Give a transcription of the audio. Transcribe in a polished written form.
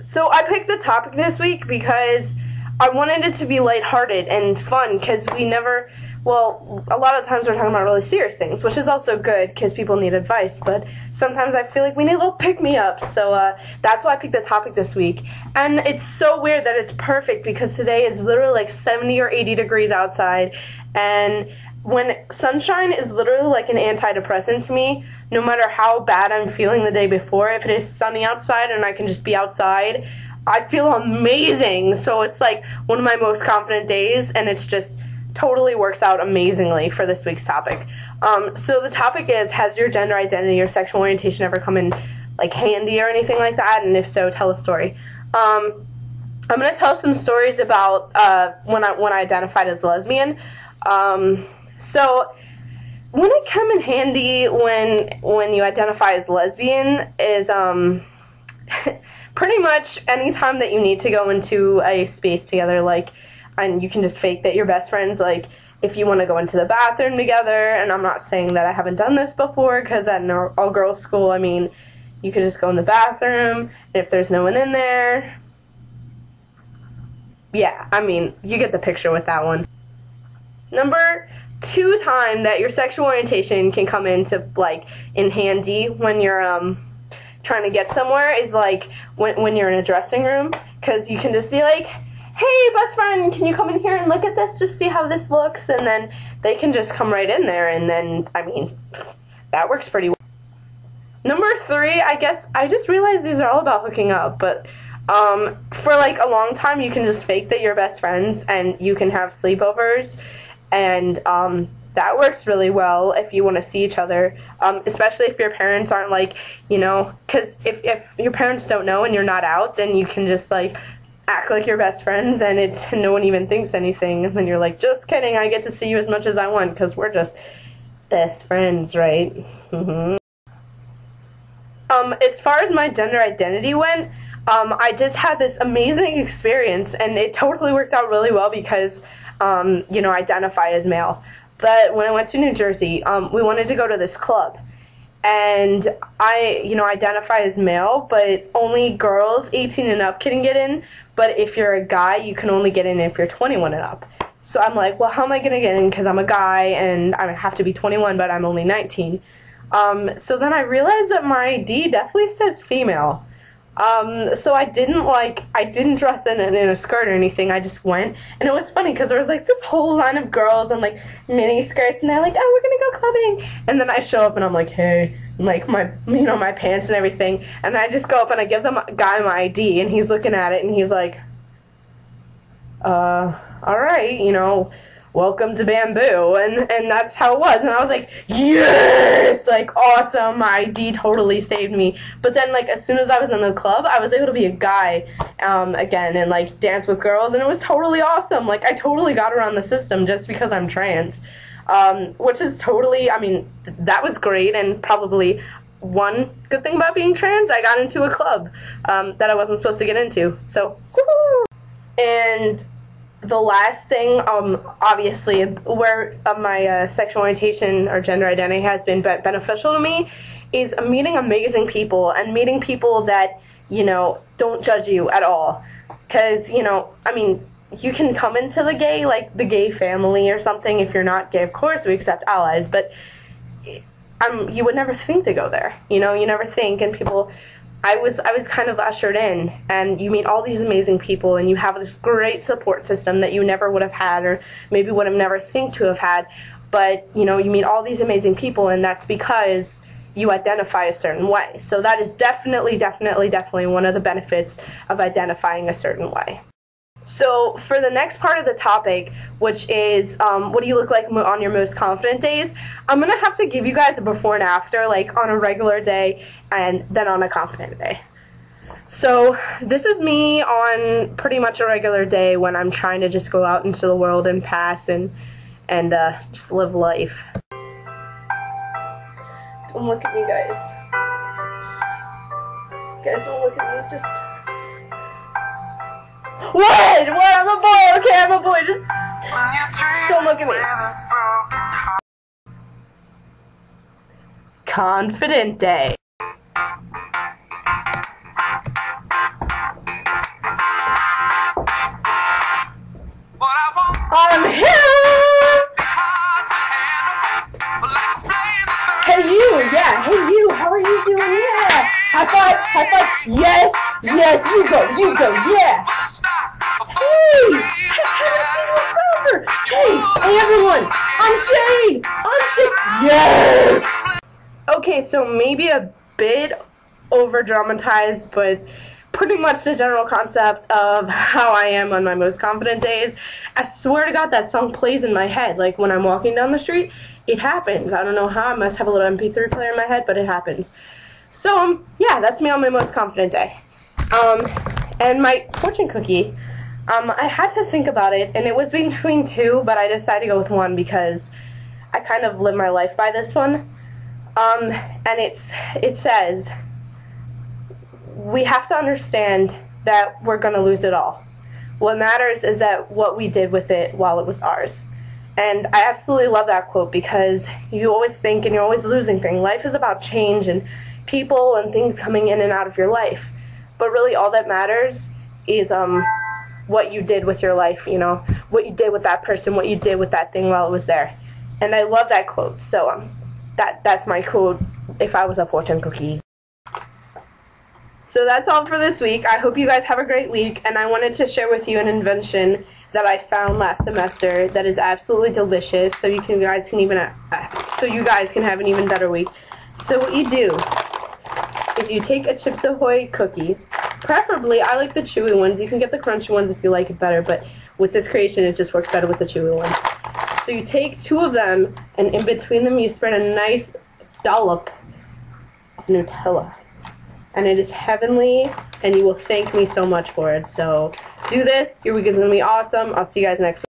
So I picked the topic this week because I wanted it to be lighthearted and fun, because we never, well, a lot of times we're talking about really serious things, which is also good because people need advice, but sometimes I feel like we need a little pick-me-up, so that's why I picked the topic this week. And it's so weird that it's perfect because today is literally like 70 or 80 degrees outside, and when sunshine is literally like an antidepressant to me, no matter how bad I'm feeling the day before, if it is sunny outside and I can just be outside, I feel amazing. So it's like one of my most confident days, and it's just totally works out amazingly for this week's topic. So the topic is, has your gender identity or sexual orientation ever come in like handy or anything like that? And if so, tell a story. I'm gonna tell some stories about when I identified as lesbian. So when it come in handy when you identify as lesbian is pretty much any time that you need to go into a space together, like, and you can just fake that you're best friends, like if you want to go into the bathroom together. And I'm not saying that I haven't done this before, because at an all-girls school, I mean, you could just go in the bathroom, and if there's no one in there, yeah, I mean, you get the picture with that one. Number 2 time that your sexual orientation can come into, like, in handy when you're trying to get somewhere is like when you're in a dressing room, because you can just be like, hey, best friend, can you come in here and look at this, just see how this looks, and then they can just come right in there, and then, I mean, that works pretty well. Number 3, I guess, I just realized these are all about hooking up, but for like a long time you can just fake that you're best friends, and you can have sleepovers, and that works really well if you want to see each other, especially if your parents aren't, like, you know, because if your parents don't know and you're not out, then you can just, like, act like you're best friends, and no one even thinks anything, and then you're like, just kidding, I get to see you as much as I want, because we're just best friends, right? As far as my gender identity went, I just had this amazing experience, and it totally worked out really well because, you know, I identify as male. But when I went to New Jersey, we wanted to go to this club, and I, you know, identify as male, but only girls 18 and up can get in, but if you're a guy, you can only get in if you're 21 and up. So I'm like, well, how am I going to get in, because I'm a guy, and I have to be 21, but I'm only 19. So then I realized that my ID definitely says female. So I didn't dress in a skirt or anything. I just went, and it was funny because there was like this whole line of girls in like mini skirts, and they're like, oh, we're gonna go clubbing, and then I show up and I'm like, hey, like my, you know, my pants and everything, and I just go up and I give the guy my ID, and he's looking at it and he's like, alright, you know, welcome to Bamboo, and that's how it was, and I was like, yes, like, awesome, my ID totally saved me. But then, like, as soon as I was in the club, I was able to be a guy, again, and, like, dance with girls, and it was totally awesome. Like, I totally got around the system just because I'm trans, which is totally, I mean, that was great, and probably one good thing about being trans, I got into a club, that I wasn't supposed to get into, so, woohoo! And the last thing, obviously, where my sexual orientation or gender identity has been beneficial to me is meeting amazing people, and meeting people that, you know, don't judge you at all. Because, you know, I mean, you can come into the gay family or something. If you're not gay, of course, we accept allies, but you would never think to go there. You know, you never think, and people... I was kind of ushered in, and you meet all these amazing people, and you have this great support system that you never would have had, or maybe would have never think to have had, but, you know, you meet all these amazing people, and that's because you identify a certain way. So that is definitely one of the benefits of identifying a certain way. So for the next part of the topic, which is what do you look like on your most confident days, I'm going to have to give you guys a before and after, like on a regular day and then on a confident day. So this is me on pretty much a regular day when I'm trying to just go out into the world and pass and just live life. Don't look at me, guys. Guys, don't look at me, just... What? I'm a boy. Okay, I'm a boy. Just don't look at me. Confident day. Yes, yes, you go, yeah. Hey, hey everyone, I'm Shane. Yes. Okay, so maybe a bit over dramatized, but pretty much the general concept of how I am on my most confident days. I swear to God, that song plays in my head. Like when I'm walking down the street, it happens. I don't know how. I must have a little MP3 player in my head, but it happens. So yeah, that's me on my most confident day. And my fortune cookie, I had to think about it, and it was between two, but I decided to go with one because I kind of live my life by this one. And it says, we have to understand that we're going to lose it all. What matters is that what we did with it while it was ours. And I absolutely love that quote because you always think and you're always losing things. Life is about change and people and things coming in and out of your life. But really all that matters is what you did with your life, you know, what you did with that person, what you did with that thing while it was there. And I love that quote. So that's my quote if I was a fortune cookie. So that's all for this week. I hope you guys have a great week, and I wanted to share with you an invention that I found last semester that is absolutely delicious, so you guys can have an even better week. So what you do is you take a Chips Ahoy cookie. Preferably, I like the chewy ones. You can get the crunchy ones if you like it better, but with this creation, it just works better with the chewy ones. So you take two of them, and in between them, you spread a nice dollop of Nutella. And it is heavenly, and you will thank me so much for it. So do this. Your week is going to be awesome. I'll see you guys next week.